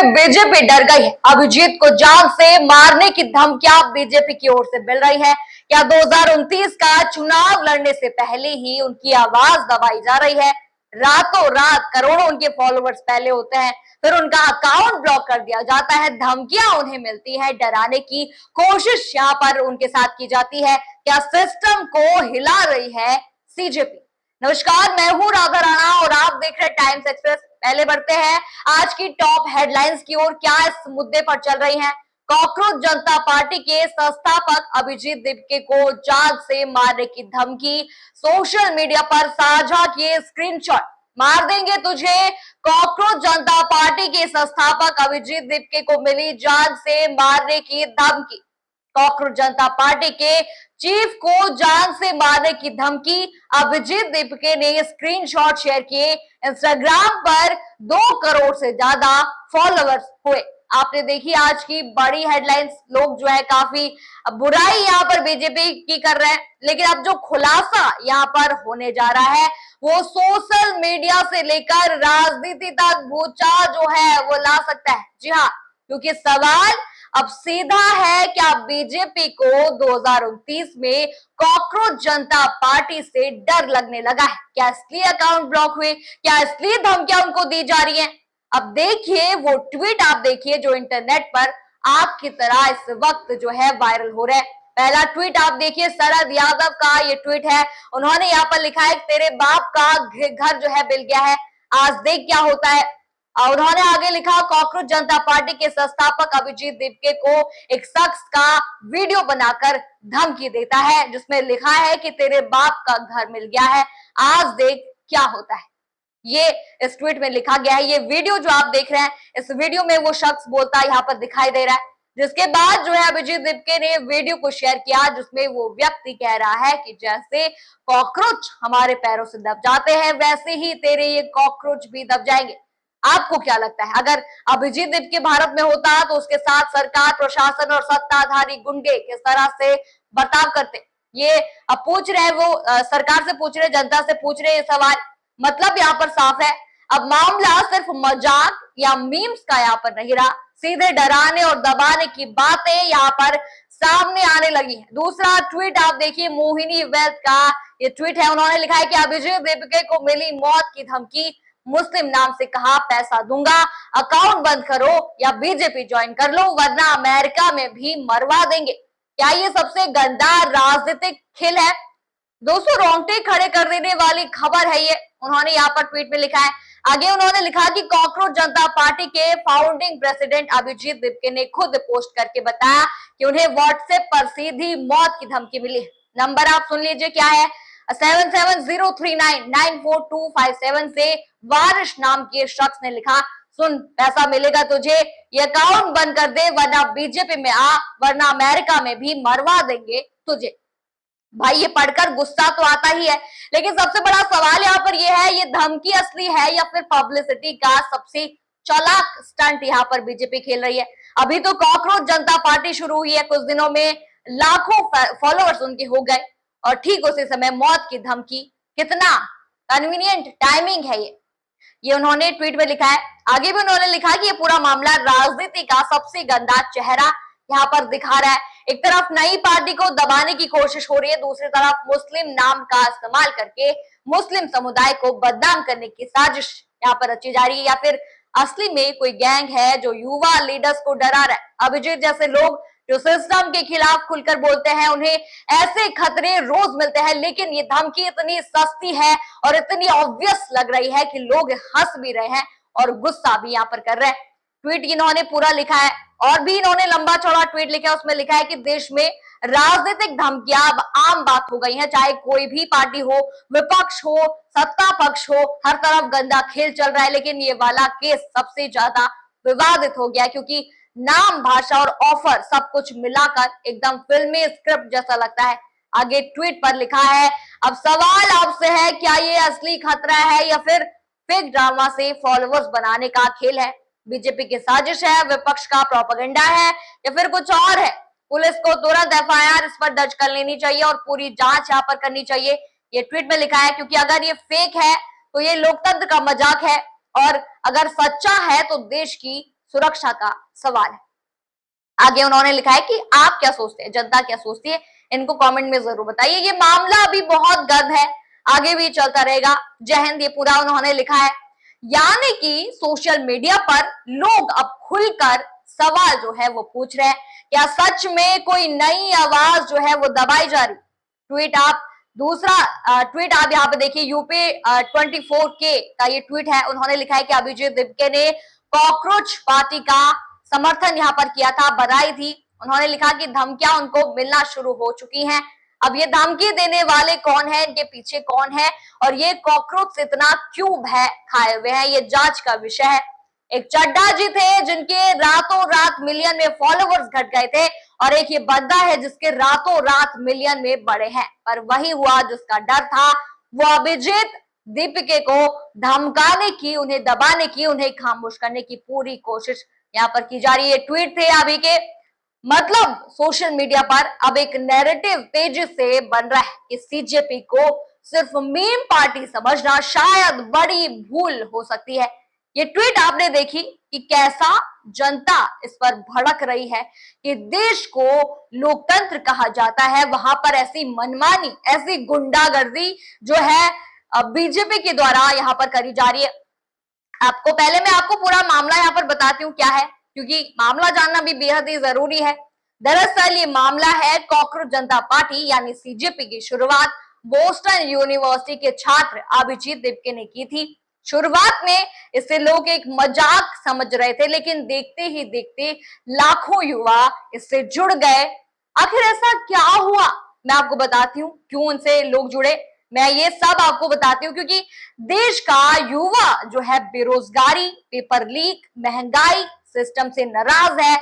BJP डर गई है। अभिजीत को जान से मारने की धमकियां बीजेपी की ओर से मिल रही है। क्या 2029 का चुनाव लड़ने से पहले ही उनकी आवाज दबाई जा रही है? रातों रात करोड़ों उनके फॉलोवर्स पहले होते हैं, फिर उनका अकाउंट ब्लॉक कर दिया जाता है, धमकियां उन्हें मिलती है, डराने की कोशिश यहाँ पर उनके साथ की जाती है। क्या सिस्टम को हिला रही है सीजेपी? नमस्कार, मैं हूं राधा राणा और आप देख रहे हैं टाइम्स एक्सप्रेस। पहले बढ़ते हैं आज की टॉप हेडलाइंस की ओर। क्या इस मुद्दे पर चल रही हैं? कॉकरोच जनता पार्टी के संस्थापक अभिजीत दिपके को जान से मारने की धमकी, सोशल मीडिया पर साझा किए स्क्रीनशॉट। मार देंगे तुझे, कॉकरोच जनता पार्टी के संस्थापक अभिजीत दिपके को मिली जान से मारने की धमकी। कॉकरोच जनता पार्टी के चीफ को जान से मारने की धमकी, अभिजीत दिपके ने स्क्रीनशॉट शेयर किए। इंस्टाग्राम पर 2 करोड़ से ज्यादा फॉलोअर्स हुए। आपने देखी आज की बड़ी हेडलाइंस। लोग जो है काफी बुराई यहाँ पर बीजेपी की कर रहे हैं, लेकिन अब जो खुलासा यहाँ पर होने जा रहा है वो सोशल मीडिया से लेकर राजनीति तक भूचाल जो है वो ला सकता है। जी हाँ, क्योंकि सवाल अब सीधा है, क्या बीजेपी को 2029 में कॉकरोच जनता पार्टी से डर लगने लगा है? क्या इसलिए अकाउंट ब्लॉक हुए? क्या इसलिए धमकियां उनको दी जा रही हैं? अब देखिए वो ट्वीट, आप देखिए जो इंटरनेट पर आग की तरह इस वक्त जो है वायरल हो रहा है। पहला ट्वीट आप देखिए, शरद यादव का ये ट्वीट है। उन्होंने यहाँ पर लिखा है, तेरे बाप का घर जो है मिल गया है, आज देख क्या होता है। और उन्होंने आगे लिखा, कॉकरोच जनता पार्टी के संस्थापक अभिजीत दिपके को एक शख्स का वीडियो बनाकर धमकी देता है, जिसमें लिखा है कि तेरे बाप का घर मिल गया है, आज देख क्या होता है। ये इस ट्वीट में लिखा गया है। ये वीडियो जो आप देख रहे हैं, इस वीडियो में वो शख्स बोलता यहाँ पर दिखाई दे रहा है। जिसके बाद जो है अभिजीत दिपके ने वीडियो को शेयर किया, जिसमें वो व्यक्ति कह रहा है कि जैसे कॉकरोच हमारे पैरों से दब जाते हैं, वैसे ही तेरे ये कॉकरोच भी दब जाएंगे। आपको क्या लगता है, अगर अभिजीत दिपके भारत में होता तो उसके साथ सरकार, प्रशासन और सत्ताधारी गुंडे किस तरह से बर्ताव करते? ये अब पूछ रहे हैं वो, सरकार से पूछ रहे, जनता से पूछ रहे ये सवाल। मतलब यहाँ पर साफ है, अब मामला सिर्फ मजाक या मीम्स का यहाँ पर नहीं रहा, सीधे डराने और दबाने की बातें यहाँ पर सामने आने लगी है। दूसरा ट्वीट आप देखिए, मोहिनी वेल्थ का ये ट्वीट है। उन्होंने लिखा है कि अभिजीत दिपके को मिली मौत की धमकी, मुस्लिम नाम से कहा पैसा दूंगा, अकाउंट बंद करो या बीजेपी ज्वाइन कर लो वरना अमेरिका में भी मरवा देंगे। क्या ये सबसे गंदा राजनीतिक खेल है? दोस्तों, रोंगटे खड़े कर देने वाली खबर है ये। उन्होंने यहाँ पर ट्वीट में लिखा है। आगे उन्होंने लिखा कि कॉकरोच जनता पार्टी के फाउंडिंग प्रेसिडेंट अभिजीत दिपके ने खुद पोस्ट करके बताया कि उन्हें व्हाट्सएप पर सीधी मौत की धमकी मिली है। नंबर आप सुन लीजिए क्या है, 7703994257 से वारिश नाम के शख्स ने लिखा, सुन पैसा मिलेगा तुझे, ये अकाउंट बंद कर दे वरना बीजेपी में आ, वरना अमेरिका में भी मरवा देंगे तुझे। भाई ये पढ़कर गुस्सा तो आता ही है, लेकिन सबसे बड़ा सवाल यहाँ पर ये है, ये धमकी असली है या फिर पब्लिसिटी का सबसे चालाक स्टंट यहाँ पर बीजेपी खेल रही है? अभी तो कॉकरोच जनता पार्टी शुरू हुई है, कुछ दिनों में लाखों फॉलोअर्स उनके हो गए और ठीक उसी समय मौत की धमकी। कितना कन्वीनियंट टाइमिंग है ये उन्होंने ट्वीट में लिखा है। आगे भी उन्होंने लिखा कि ये पूरा मामला राजनीति का सबसे गंदा चेहरा यहाँ पर दिखा रहा है। एक तरफ नई पार्टी को दबाने की कोशिश हो रही है, दूसरी तरफ मुस्लिम नाम का इस्तेमाल करके मुस्लिम समुदाय को बदनाम करने की साजिश यहाँ पर रची जा रही है। या फिर असली में कोई गैंग है जो युवा लीडर्स को डरा रहा है? अभिजीत जैसे लोग जो सिस्टम के खिलाफ खुलकर बोलते हैं, उन्हें ऐसे खतरे रोज मिलते हैं, लेकिन ये धमकी इतनी सस्ती है और इतनी ऑब्वियस लग रही है कि लोग हंस भी रहे हैं और गुस्सा भी यहाँ पर कर रहे हैं। ट्वीट इन्होंने पूरा लिखा है और भी इन्होंने लंबा चौड़ा ट्वीट लिखा है। उसमें लिखा है कि देश में राजनीतिक धमकियां अब आम बात हो गई है, चाहे कोई भी पार्टी हो, विपक्ष हो, सत्ता पक्ष हो, हर तरफ गंदा खेल चल रहा है। लेकिन ये वाला केस सबसे ज्यादा विवादित हो गया क्योंकि नाम, भाषा और ऑफर सब कुछ मिलाकर एकदम फिल्मी स्क्रिप्ट जैसा लगता है। आगे ट्वीट पर लिखा है, अब सवाल आपसे है, क्या ये असली खतरा है या फिर फेक ड्रामा से फॉलोअर्स बनाने का खेल है? बीजेपी की साजिश है, विपक्ष का प्रोपेगेंडा है या फिर कुछ और है? पुलिस को तुरंत एफआईआर इस पर दर्ज कर लेनी चाहिए और पूरी जांच यहाँ पर करनी चाहिए, ये ट्वीट में लिखा है। क्योंकि अगर ये फेक है तो ये लोकतंत्र का मजाक है और अगर सच्चा है तो देश की सुरक्षा का सवाल है। आगे उन्होंने लिखा है कि आप क्या सोचते हैं, जनता क्या सोचती है, इनको कमेंट में जरूर बताइए। ये मामला अभी बहुत गर्म है, आगे भी चलता रहेगा। जय हिंद, ये पूरा उन्होंने लिखा है। यानी कि सोशल मीडिया पर लोग अब खुलकर सवाल जो है वो पूछ रहे हैं, क्या सच में कोई नई आवाज जो है वो दबाई जा रही। ट्वीट आप दूसरा ट्वीट आप यहाँ पे देखिए, यूपी 24K का ये ट्वीट है। उन्होंने लिखा है कि अभिजीत दिपके ने कॉकरोच पार्टी का समर्थन यहाँ पर किया था, बधाई थी। उन्होंने लिखा कि धमकियां उनको मिलना शुरू हो चुकी हैं। अब ये धमकी देने वाले कौन है, इनके पीछे कौन है और ये कॉकरोच इतना क्यों भय खाए हुए हैं, ये जांच का विषय है। एक चड्ढा जी थे जिनके रातों रात मिलियन में फॉलोवर्स घट गए थे और एक ये बंदा है जिसके रातों रात मिलियन में बढ़े हैं। पर वही हुआ जिसका डर था, वो अभिजीत दीपिके को धमकाने की, उन्हें दबाने की, उन्हें खामोश करने की पूरी कोशिश यहाँ पर की जा रही है। ट्वीट थे अभी के, मतलब सोशल मीडिया पर अब एक नैरेटिव तेजी से बन रहा है कि सीजेपी को सिर्फ मीम पार्टी समझना शायद बड़ी भूल हो सकती है। ये ट्वीट आपने देखी कि कैसा जनता इस पर भड़क रही है कि देश को लोकतंत्र कहा जाता है, वहां पर ऐसी मनमानी, ऐसी गुंडागर्दी जो है बीजेपी के द्वारा यहाँ पर करी जा रही है। आपको पहले मैं आपको पूरा मामला यहाँ पर बताती हूँ क्या है, क्योंकि मामला जानना भी बेहद ही जरूरी है। दरअसल ये मामला है कॉकरोच जनता पार्टी यानी सीजेपी की शुरुआत बोस्टन यूनिवर्सिटी के छात्र अभिजीत दिपके ने की थी। शुरुआत में इसे लोग एक मजाक समझ रहे थे, लेकिन देखते ही देखते लाखों युवा इससे जुड़ गए। आखिर ऐसा क्या हुआ, मैं आपको बताती हूँ क्यों उनसे लोग जुड़े। मैं ये सब आपको बताती हूँ क्योंकि देश का युवा जो है बेरोजगारी, पेपर लीक, महंगाई, सिस्टम से नाराज है।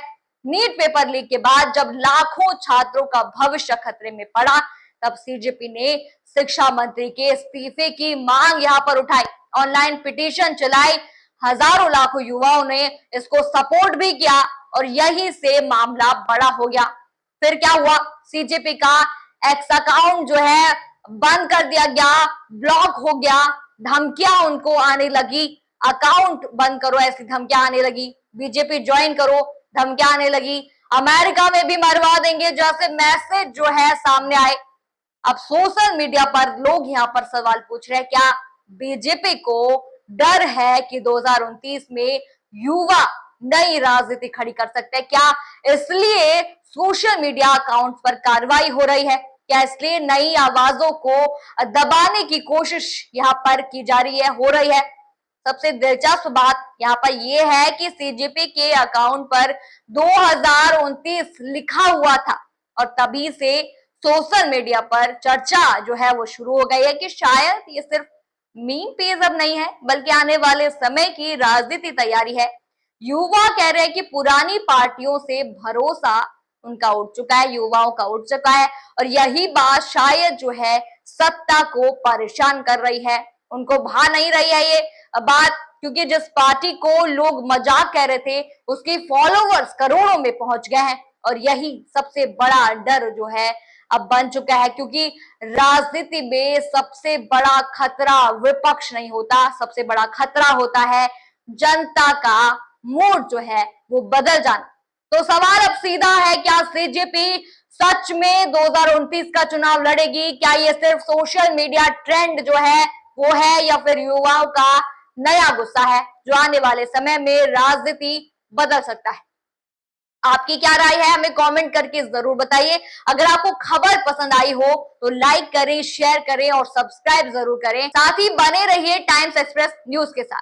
नीट पेपर लीक के बाद जब लाखों छात्रों का भविष्य खतरे में पड़ा, तब सीजेपी ने शिक्षा मंत्री के इस्तीफे की मांग यहाँ पर उठाई, ऑनलाइन पिटीशन चलाई, हजारों लाखों युवाओं ने इसको सपोर्ट भी किया और यही से मामला बड़ा हो गया। फिर क्या हुआ, सीजेपी का एक्स अकाउंट जो है बंद कर दिया गया, ब्लॉक हो गया, धमकियां उनको आने लगी, अकाउंट बंद करो ऐसी धमकियां आने लगी, बीजेपी ज्वाइन करो धमकियां आने लगी, अमेरिका में भी मरवा देंगे जैसे मैसेज जो है सामने आए। अब सोशल मीडिया पर लोग यहाँ पर सवाल पूछ रहे हैं, क्या बीजेपी को डर है कि 2029 में युवा नई राजनीति खड़ी कर सकते हैं? क्या इसलिए सोशल मीडिया अकाउंट्स पर कार्रवाई हो रही है? क्या इसलिए नई आवाजों को दबाने की कोशिश यहाँ पर की जा रही है, हो रही है? सबसे दिलचस्प बात यहाँ पर यह है कि सीजेपी के अकाउंट पर 2029 लिखा हुआ था और तभी से सोशल मीडिया पर चर्चा जो है वो शुरू हो गई है कि शायद ये सिर्फ मीम पेज अब नहीं है, बल्कि आने वाले समय की राजनीति तैयारी है। युवा कह रहे हैं कि पुरानी पार्टियों से भरोसा उनका उठ चुका है, युवाओं का उठ चुका है और यही बात शायद जो है सत्ता को परेशान कर रही है। उनको भा नहीं रही है ये बात, क्योंकि जिस पार्टी को लोग मजाक कह रहे थे उसकी फॉलोवर्स करोड़ों में पहुंच गए हैं और यही सबसे बड़ा डर जो है अब बन चुका है, क्योंकि राजनीति में सबसे बड़ा खतरा विपक्ष नहीं होता, सबसे बड़ा खतरा होता है जनता का मूड जो है वो बदल जाना। तो सवाल अब सीधा है, क्या सीजेपी सच में 2029 का चुनाव लड़ेगी? क्या ये सिर्फ सोशल मीडिया ट्रेंड जो है वो है या फिर युवाओं का नया गुस्सा है जो आने वाले समय में राजनीति बदल सकता है? आपकी क्या राय है हमें कमेंट करके जरूर बताइए। अगर आपको खबर पसंद आई हो तो लाइक करें, शेयर करें और सब्सक्राइब जरूर करें। साथ ही बने रहिए टाइम्स एक्सप्रेस न्यूज के साथ।